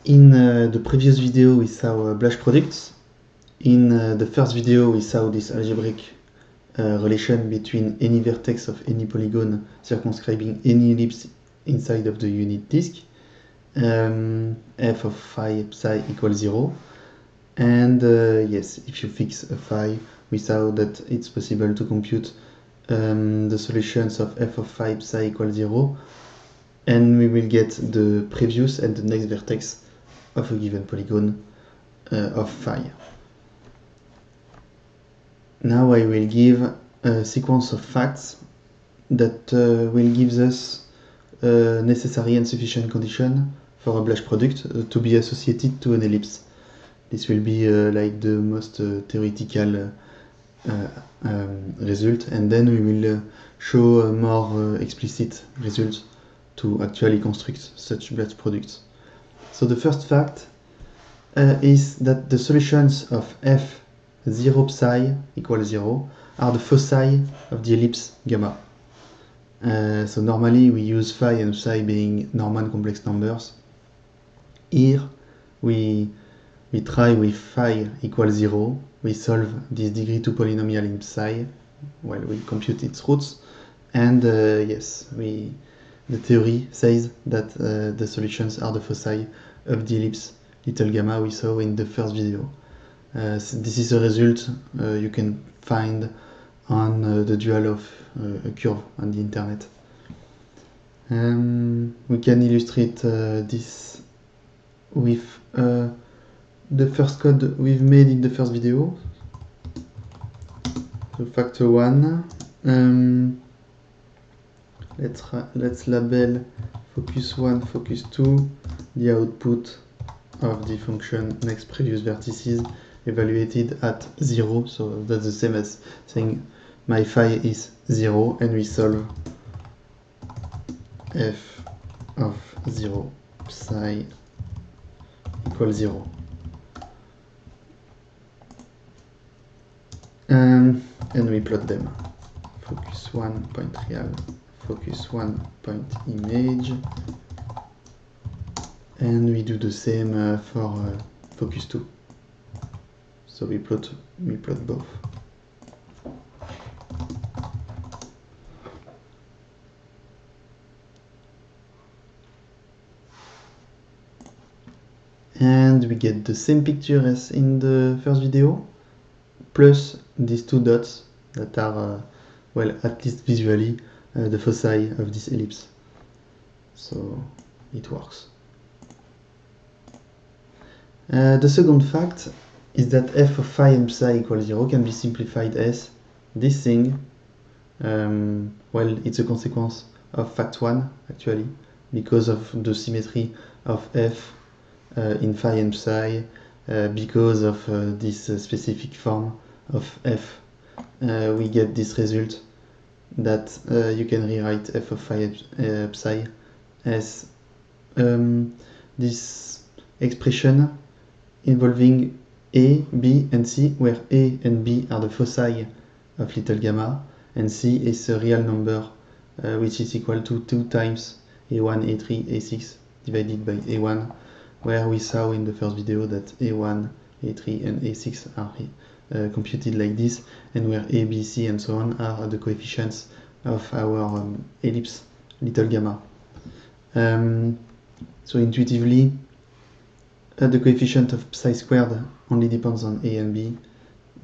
In the previous video we saw blush products. In the first video we saw this algebraic relation between any vertex of any polygon circumscribing any ellipse inside of the unit disk, f of phi psi equals 0. And yes, if you fix a phi, we saw that it's possible to compute the solutions of f of phi psi equals 0, and we will get the previous and the next vertex of a given polygon of phi. Now I will give a sequence of facts that will give us a necessary and sufficient condition for a blush product to be associated to an ellipse. This will be like the most theoretical result, and then we will show a more explicit result to actually construct such blush products. So the first fact is that the solutions of f 0 psi equals 0 are the foci of the ellipse gamma. So normally we use phi and psi being Norman complex numbers. Here we try with phi equals 0, we solve this degree 2 polynomial in psi, well, we compute its roots, and yes, the theory says that the solutions are the foci of the ellipse little gamma we saw in the first video. So this is a result you can find on the dual of a curve on the internet. We can illustrate this with the first code we've made in the first video. So factor 1. Let's label focus 1, focus 2, the output of the function next previous vertices evaluated at 0. So that's the same as saying my phi is 0, and we solve f of 0 psi equals 0. And we plot them. Focus 1 point real, focus 1 point image, and we do the same for focus 2. So we plot both. And we get the same picture as in the first video, plus these two dots that are, well, at least visually, the foci of this ellipse. So it works. The second fact is that f of phi and psi equals 0 can be simplified as this thing. Well, it's a consequence of fact 1, actually, because of the symmetry of f in phi and psi, because of this specific form of f. We get this result that you can rewrite f of phi and psi as this expression involving a, b, and c, where a and b are the foci of little gamma, and c is a real number which is equal to 2 times a1, a3, a6 divided by a1, where we saw in the first video that a1, a3, and a6 are computed like this, and where a, b, c, and so on are the coefficients of our ellipse little gamma. So intuitively, the coefficient of psi squared only depends on a and b.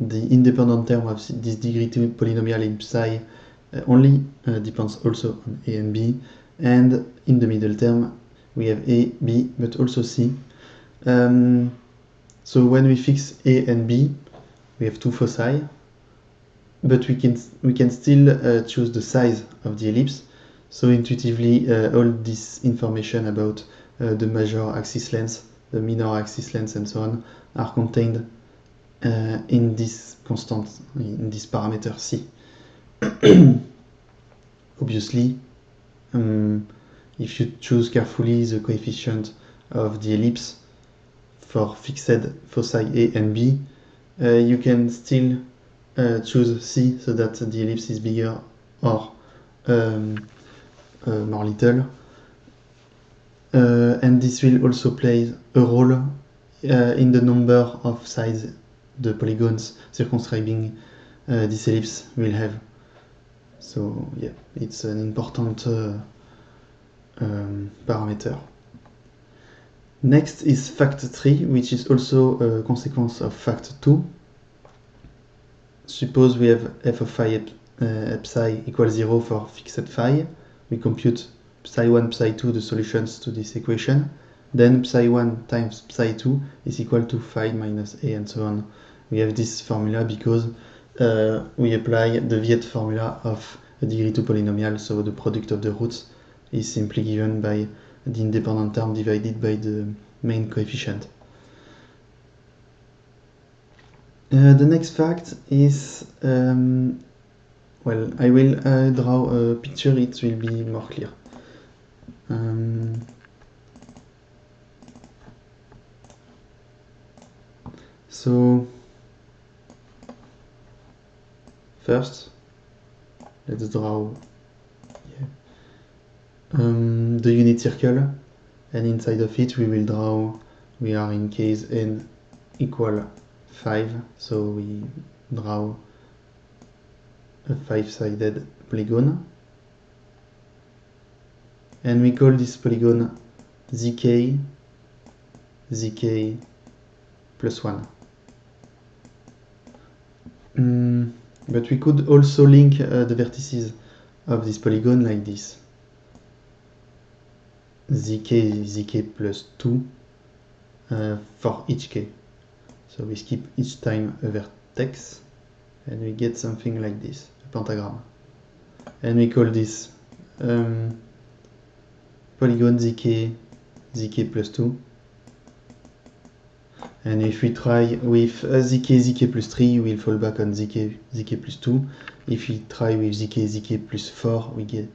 The independent term of this degree 2 polynomial in psi only depends also on a and b, and in the middle term we have a, b, but also c. So when we fix a and b, we have two foci, but we can still choose the size of the ellipse. So intuitively, all this information about the major axis length, the minor axis length, and so on are contained in this constant, in this parameter c. Obviously, if you choose carefully the coefficient of the ellipse for fixed foci a and b, you can still choose c so that the ellipse is bigger or more little. and this will also play a role in the number of sides the polygons circumscribing this ellipse will have. So yeah, it's an important parameter. Next is fact 3, which is also a consequence of fact 2. Suppose we have f of phi psi equals 0 for fixed phi. We compute psi1, psi2, the solutions to this equation. Then psi1 times psi2 is equal to phi minus a, and so on. We have this formula because we apply the Viet formula of a degree 2 polynomial, so the product of the roots is simply given by the independent term divided by the main coefficient. The next fact is, well, I will draw a picture, it will be more clear. So, first, let's draw the unit circle, and inside of it we will draw, we are in case n equal 5, so we draw a 5-sided polygon, and we call this polygon zk, zk plus 1. But we could also link the vertices of this polygon like this. zk plus 2 for each k. So we skip each time a vertex and we get something like this, a pentagram. And we call this polygon zk plus 2. And if we try with zk plus 3, we'll fall back on zk plus 2. If we try with zk plus 4, we get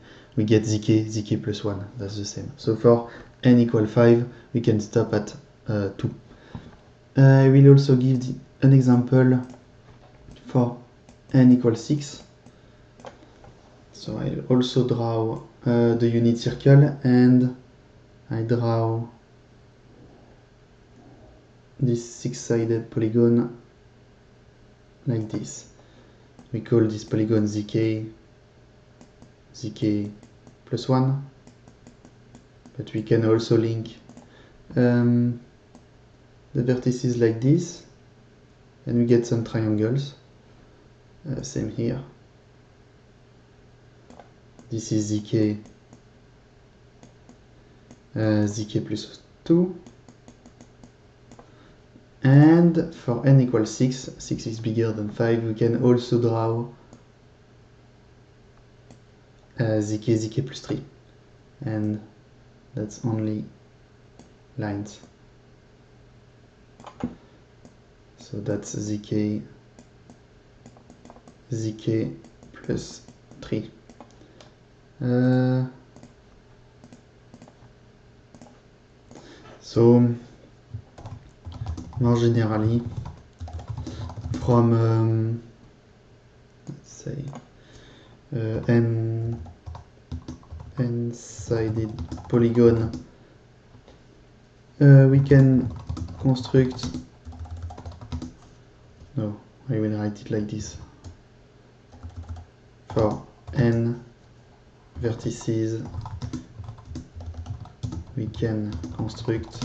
zk plus 1. That's the same. So for n equal 5, we can stop at 2. I will also give an example for n equals 6. So I'll also draw the unit circle, and I draw this 6-sided polygon like this. We call this polygon zk plus 1, but we can also link the vertices like this, and we get some triangles. Same here. This is zk plus 2. And for n equals 6, 6 is bigger than 5, we can also draw zk plus 3. And that's only lines. So that's zk plus 3. So more generally, from let's say n-sided polygon, we can construct, no, I will write it like this. For n vertices, we can construct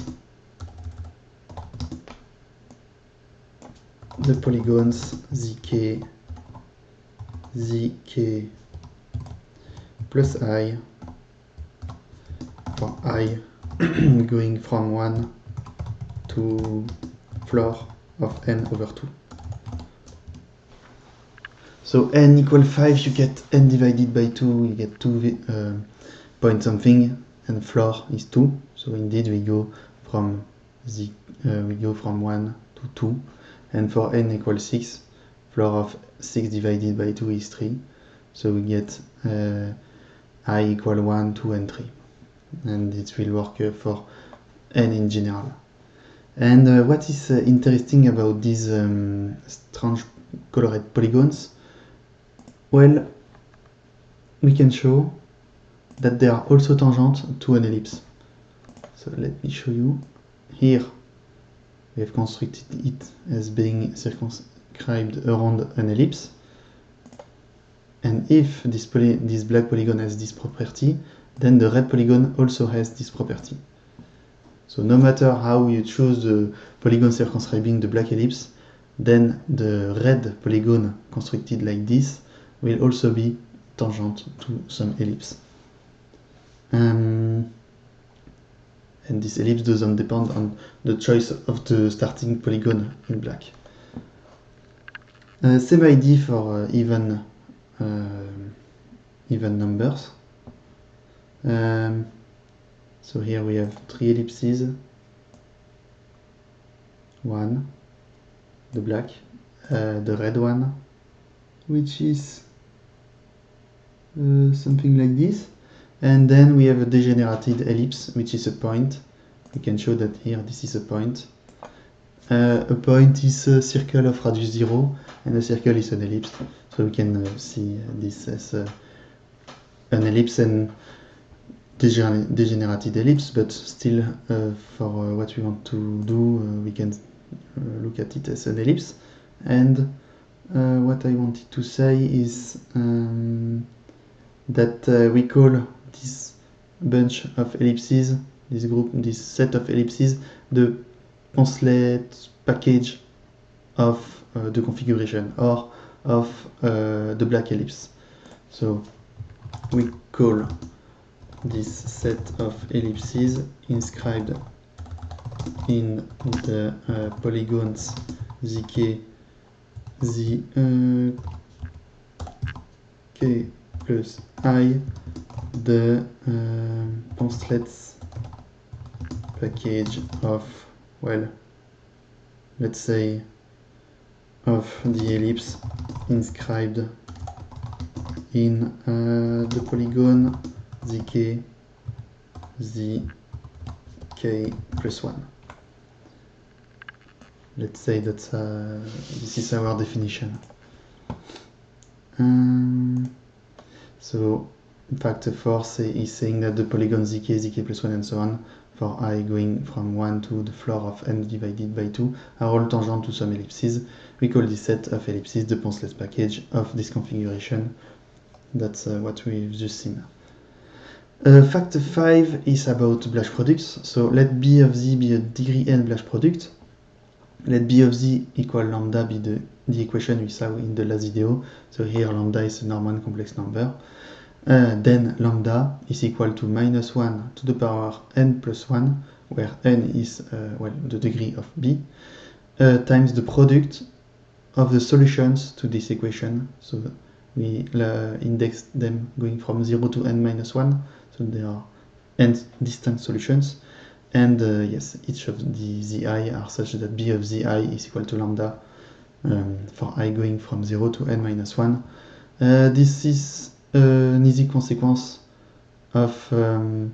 the polygons zk plus I for I going from 1 to floor of n over 2. So n equal 5, you get n divided by 2, you get 2 point something, and floor is 2. So indeed we go from 1 to 2. And for n equals 6, floor of 6 divided by 2 is 3. So we get I equal 1, 2, and 3. And it will work for n in general. And what is interesting about these strange colored polygons? Well, we can show that they are also tangent to an ellipse. So let me show you. Here we have constructed it as being circumscribed around an ellipse. And if this black polygon has this property, then the red polygon also has this property. So no matter how you choose the polygon circumscribing the black ellipse, then the red polygon constructed like this will also be tangent to some ellipse. And this ellipse doesn't depend on the choice of the starting polygon in black. Same idea for even numbers. So here we have 3 ellipses, 1, the black, the red one, which is something like this, and then we have a degenerated ellipse, which is a point. We can show that here this is a point. A point is a circle of radius 0, and a circle is an ellipse. So we can see this as an ellipse and degenerated ellipse, but still for what we want to do, we can look at it as an ellipse. And what I wanted to say is that we call this bunch of ellipses, this set of ellipses, the Poncelet package of the configuration or of the black ellipse. So we call this set of ellipses inscribed in the polygons zk k plus I, the Poncelet's package of, well, let's say of the ellipse inscribed in the polygon zk zk plus 1. Let's say that this is our definition. So in fact force is saying that the polygon zk, zk plus 1 and so on for I going from 1 to the floor of n divided by 2 are all tangent to some ellipses. We call this set of ellipses the Poncelet package of this configuration. That's what we've just seen. Fact 5 is about Blasch products. So let B of z be a degree n Blasch product. Let B of z equal lambda be the equation we saw in the last video. So here lambda is a normal complex number. Then lambda is equal to minus 1 to the power n plus 1, where n is well, the degree of B, times the product of the solutions to this equation. So we index them going from 0 to n minus 1, so there are n distinct solutions. And yes, each of the zi are such that B of zi is equal to lambda for I going from 0 to n minus 1. This is an easy consequence of, well,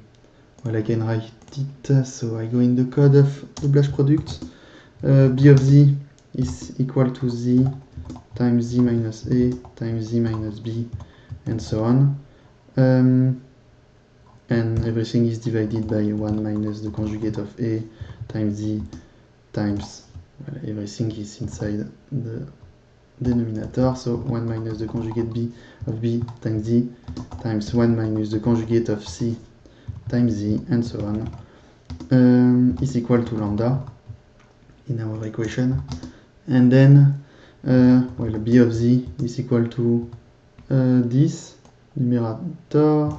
I can write it, so I go in the code of the Blasch product. B of z is equal to z times z minus a times z minus b, and so on. And everything is divided by 1 minus the conjugate of a times z times, well, everything is inside the denominator, so 1 minus the conjugate b of b times z times 1 minus the conjugate of c times z, and so on, is equal to lambda in our equation. And then well, b of z is equal to this numerator.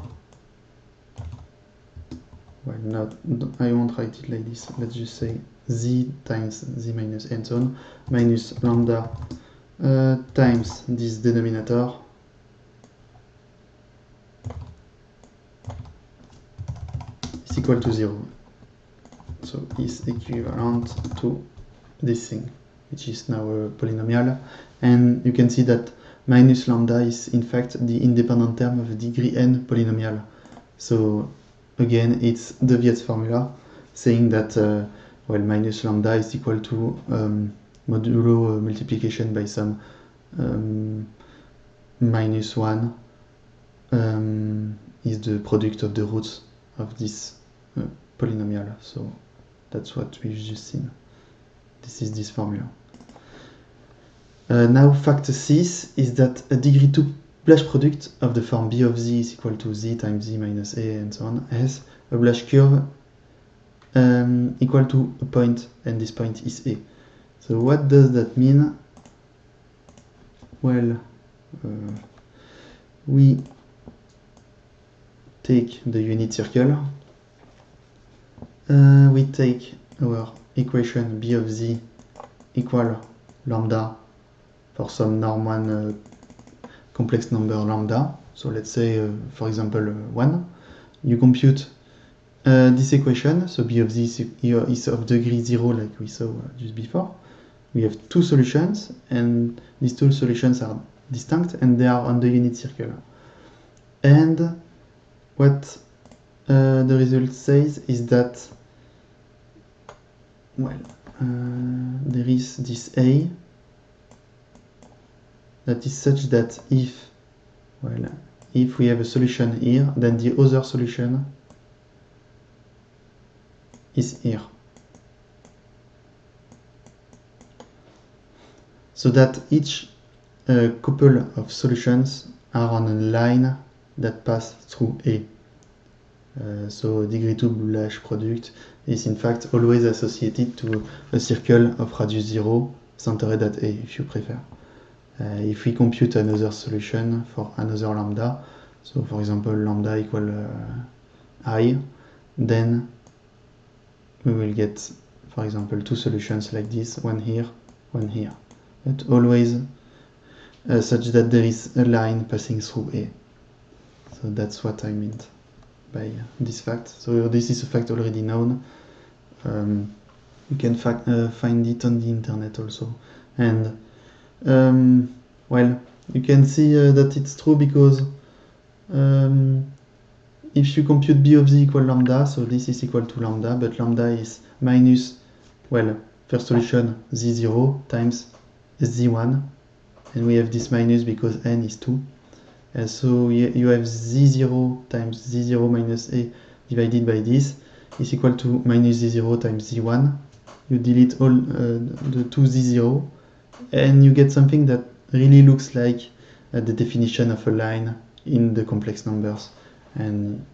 Well, not, I won't write it like this. Let's just say z times z minus and so on, minus lambda times this denominator is equal to 0. So is equivalent to this thing, which is now a polynomial. And you can see that minus lambda is in fact the independent term of a degree n polynomial. So again, it's the Viet's formula saying that well, minus lambda is equal to modulo multiplication by some minus 1 is the product of the roots of this polynomial. So that's what we've just seen. This is this formula. Now fact 6 is that a degree 2 Blasch product of the form b of z is equal to z times z minus a and so on has a Blasch curve equal to a point, and this point is a. So what does that mean? Well, we take the unit circle, we take our equation b of z equal lambda for some norm 1 complex number lambda. So let's say, for example, 1. You compute this equation, so b of z is of degree 0 like we saw just before. We have two solutions, and these two solutions are distinct, and they are on the unit circle. And what the result says is that, well, there is this A that is such that if we have a solution here, then the other solution is here. So that each couple of solutions are on a line that pass through A. So degree 2 Blasch product is in fact always associated to a circle of radius 0 centered at A, if you prefer. If we compute another solution for another lambda, so for example lambda equal I, then we will get, for example, two solutions like this, one here, one here. But always such that there is a line passing through A. So that's what I meant by this fact. So this is a fact already known. You can find it on the internet also. And well, you can see that it's true because if you compute b of z equal lambda, so this is equal to lambda, but lambda is minus, well, first solution z0 times z1, and we have this minus because n is 2. And so you have z0 times z0 minus a divided by this is equal to minus z0 times z1. You delete all the 2 z0, and you get something that really looks like the definition of a line in the complex numbers, and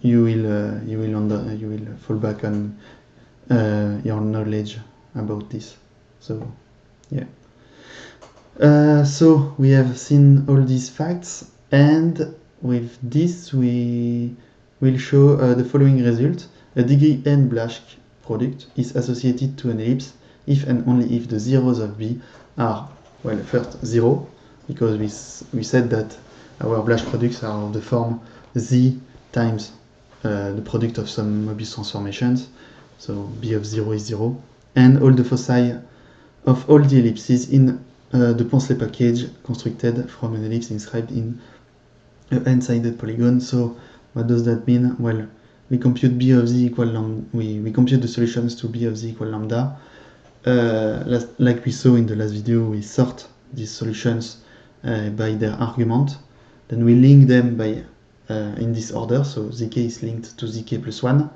you will fall back on your knowledge about this. So yeah. So we have seen all these facts, and with this we will show the following result. A degree n Blasch product is associated to an ellipse if and only if the zeros of B are, well, first 0, because we said that our Blasch products are of the form z times the product of some Mobius transformations, so B of 0 is 0, and all the foci of all the ellipses in the Poncelet package constructed from an ellipse inscribed in a n-sided polygon. So what does that mean? Well, we compute b of z equal lambda. We compute the solutions to b of z equal lambda. Like we saw in the last video, we sort these solutions by their argument. Then we link them by in this order. So zk is linked to zk plus 1,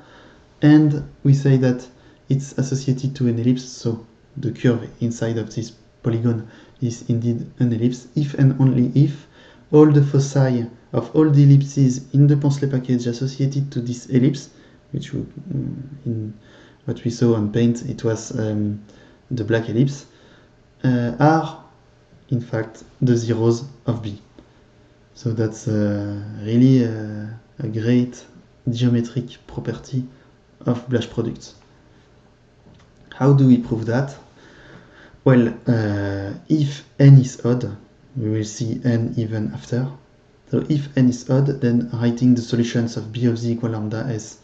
and we say that it's associated to an ellipse. So the curve inside of this polygon is indeed an ellipse if and only if all the foci of all the ellipses in the Poncelet package associated to this ellipse, which in what we saw on Paint, it was the black ellipse, are in fact the zeros of B. So that's really a great geometric property of Blasch products. How do we prove that? Well, if n is odd, we will see n even after. So if n is odd, then writing the solutions of b of z equal lambda as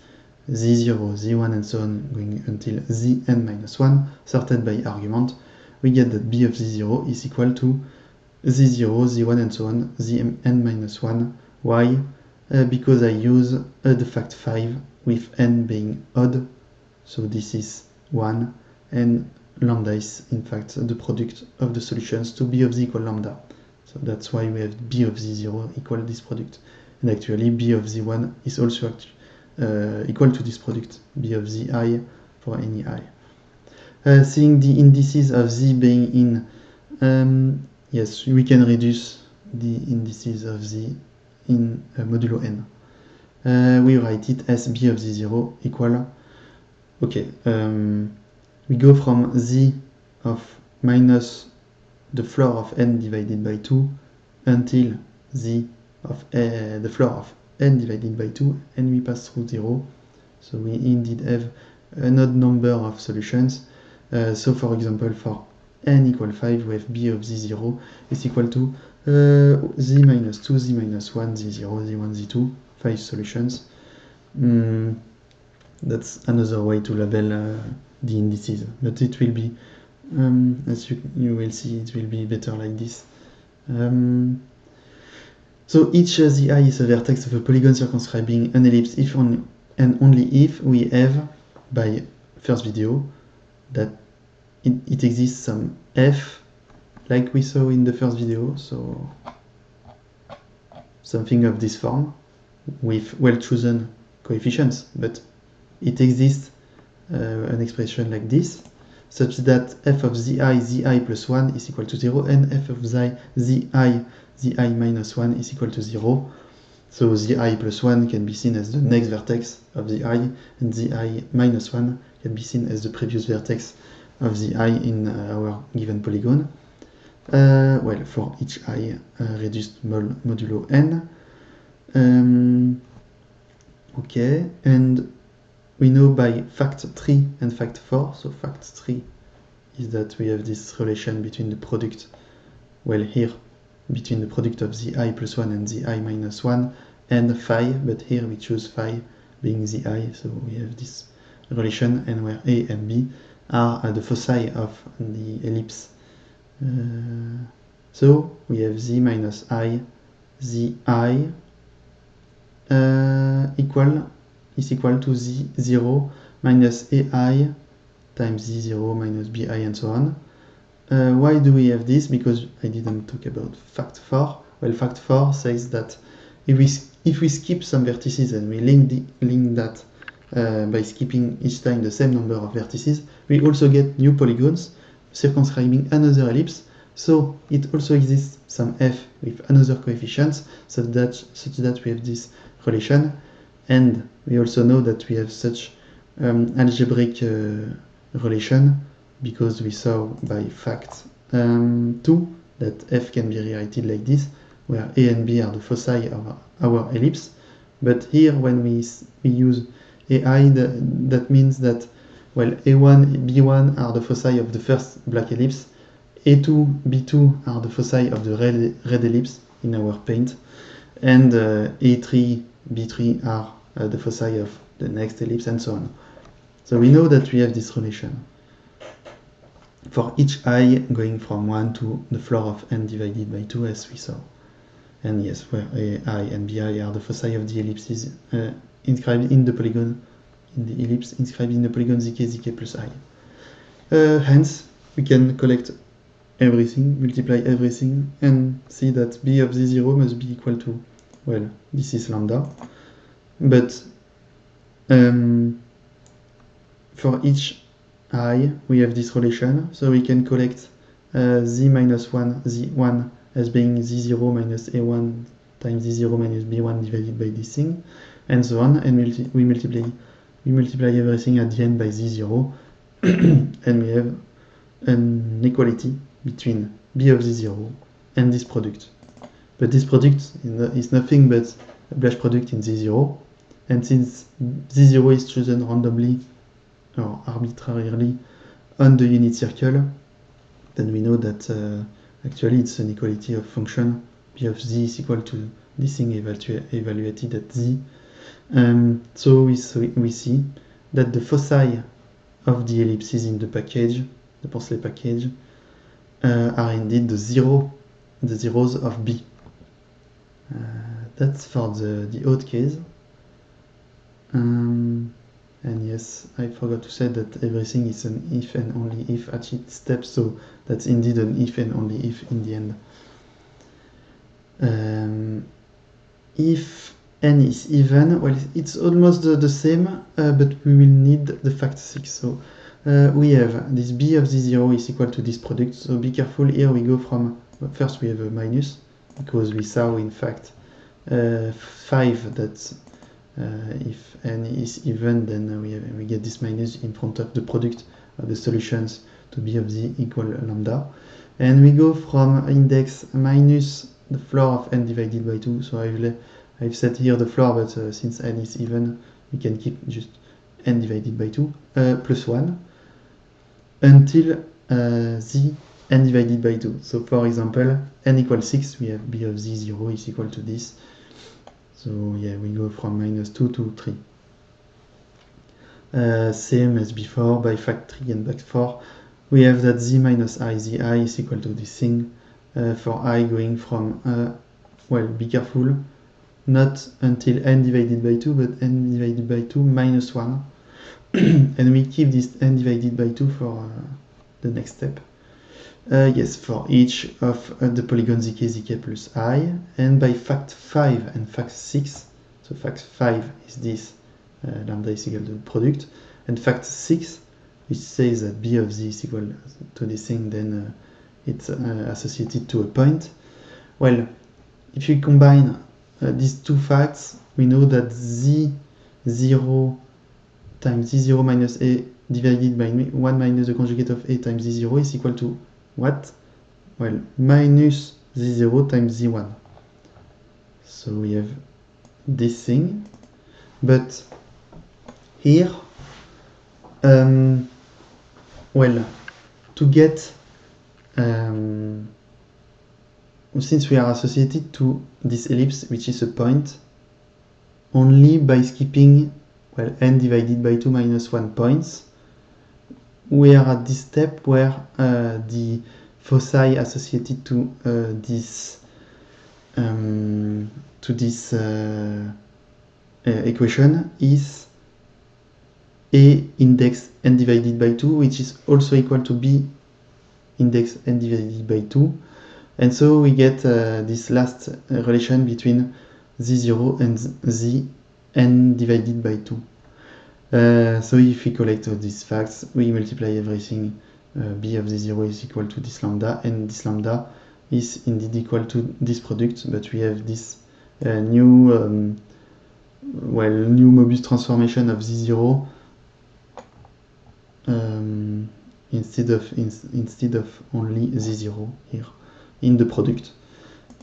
z0, z1, and so on, going until zn minus 1, sorted by argument, we get that b of z0 is equal to z0, z1, and so on, zn minus 1. Why? Because I use the fact 5 with n being odd, so this is 1, and lambda is in fact the product of the solutions to b of z equal lambda. So that's why we have b of z0 equal this product. And actually b of z1 is also equal to this product, b of zi for any I. Seeing the indices of z being in, yes, we can reduce the indices of z in modulo n. We write it as b of z0 equal, okay, we go from z of minus the floor of n divided by 2 until z of the floor of n divided by 2, and we pass through 0. So we indeed have an odd number of solutions. So for example, for n equal 5, we have b of z0 is equal to z minus 2, z minus 1, z0, z1, z2, 5 solutions. That's another way to label the indices, but it will be, as you will see, it will be better like this. So each zi is a vertex of a polygon circumscribing an ellipse if and only if we have, by first video, that it exists some f, like we saw in the first video, so something of this form, with well-chosen coefficients, but it exists an expression like this, such that f of zi plus 1 is equal to 0, and f of zi minus 1 is equal to 0. So zi plus 1 can be seen as the next vertex of the I, and zi minus 1 can be seen as the previous vertex of the I in our given polygon. Well, for each I reduced modulo n. Okay, and we know by fact 3 and fact 4, so fact 3 is that we have this relation between the product, well here, between the product of zi plus 1 and zi minus 1 and phi, but here we choose phi being zi, so we have this relation, and where a and b are at the foci of the ellipse. So we have z minus I, zi is equal to z0 minus ai times z0 minus bi and so on. Why do we have this? Because I didn't talk about fact 4. Well, fact 4 says that if we skip some vertices and we link that by skipping each time the same number of vertices, we also get new polygons circumscribing another ellipse. So it also exists some f with another coefficients, such that we have this relation. And we also know that we have such algebraic relation, because we saw by fact 2 that f can be rewritten like this, where a and b are the foci of our ellipse. But here, when we use ai, that means that, well, a1, b1 are the foci of the first black ellipse, a2, b2 are the foci of the red ellipse in our paint, and a3, b3 are the foci of the next ellipse, and so on. So we know that we have this relation for each I going from 1 to the floor of n divided by 2, as we saw. And yes, where I and bi are the foci of the ellipses inscribed in the polygon, inscribed in the polygon zk plus I. Hence, we can collect everything, multiply everything, and see that b of z0 must be equal to, well, this is lambda, but for each I, we have this relation, so we can collect z minus 1, z1 as being z0 minus a1 times z0 minus b1 divided by this thing, and so on, and we multiply everything at the end by z0, and we have an equality between b of z0 and this product. But this product is nothing but a Blasch product in z0, and since z0 is chosen randomly or arbitrarily on the unit circle, then we know that actually it's an equality of function b of z is equal to this thing evaluated at z. So we see that the foci of the ellipses in the package, the Porcellet package, are indeed the zeros of b. That's for the odd case. And yes, I forgot to say that everything is an if and only if at each step, so that's indeed an if and only if in the end. If n is even, well, it's almost the same, but we will need the fact 6. So we have this b of z0 is equal to this product. So be careful here. We go from, first we have a minus, because we saw in fact 5 that if n is even, then we get this minus in front of the product of the solutions to b of z equal lambda. And we go from index minus the floor of n divided by 2. So I've set here the floor, but since n is even, we can keep just n divided by 2 plus 1 until z n divided by 2. So for example, n equals 6, we have b of z0 is equal to this. So yeah, we go from minus 2 to 3. Same as before, by fact 3 and back 4, we have that z minus I, zi is equal to this thing for I going from, well, be careful, not until n divided by 2, but n divided by 2 minus 1. And we keep this n divided by 2 for the next step. Yes, for each of the polygon zk plus I, and by fact 5 and fact 6, so fact 5 is this, lambda is equal to the product, and fact 6, which says that b of z is equal to this thing, then it's associated to a point. Well, if you combine these two facts, we know that z0 times z0 minus a divided by 1 minus the conjugate of a times z0 is equal to what? Well, minus z0 times z1. So we have this thing, but here, well, to get, since we are associated to this ellipse, which is a point, only by skipping, well, n divided by 2 minus 1 points, we are at this step where the foci associated to this equation is a index n divided by 2, which is also equal to b index n divided by 2. And so we get this last relation between z0 and z n divided by 2. So if we collect all these facts, we multiply everything. B of z0 is equal to this lambda, and this lambda is indeed equal to this product, but we have this new Möbius transformation of z0 instead of only z0 here in the product.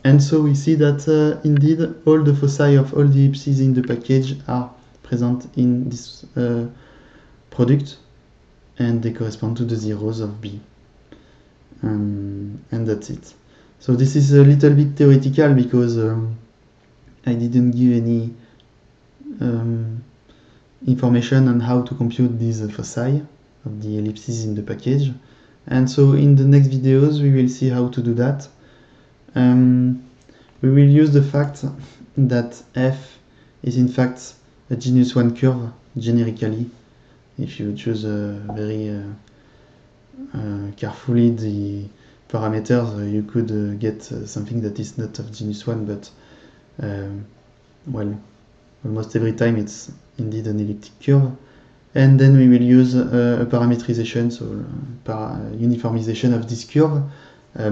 And so we see that indeed all the foci of all the ellipses in the package are present in this product, and they correspond to the zeros of B. And that's it. So this is a little bit theoretical because I didn't give any information on how to compute these foci of the ellipses in the package. And so in the next videos we will see how to do that. We will use the fact that f is in fact a genus 1 curve generically. If you choose very carefully the parameters, you could get something that is not of genus 1, but well, almost every time it's indeed an elliptic curve. And then we will use a parametrization, so uniformization of this curve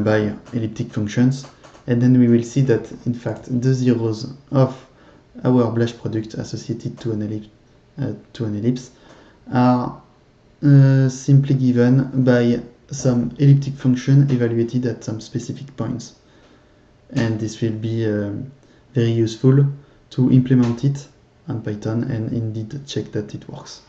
by elliptic functions. And then we will see that in fact the zeros of our Blasch product associated to an ellipse are simply given by some elliptic function evaluated at some specific points. And this will be very useful to implement it on Python and indeed check that it works.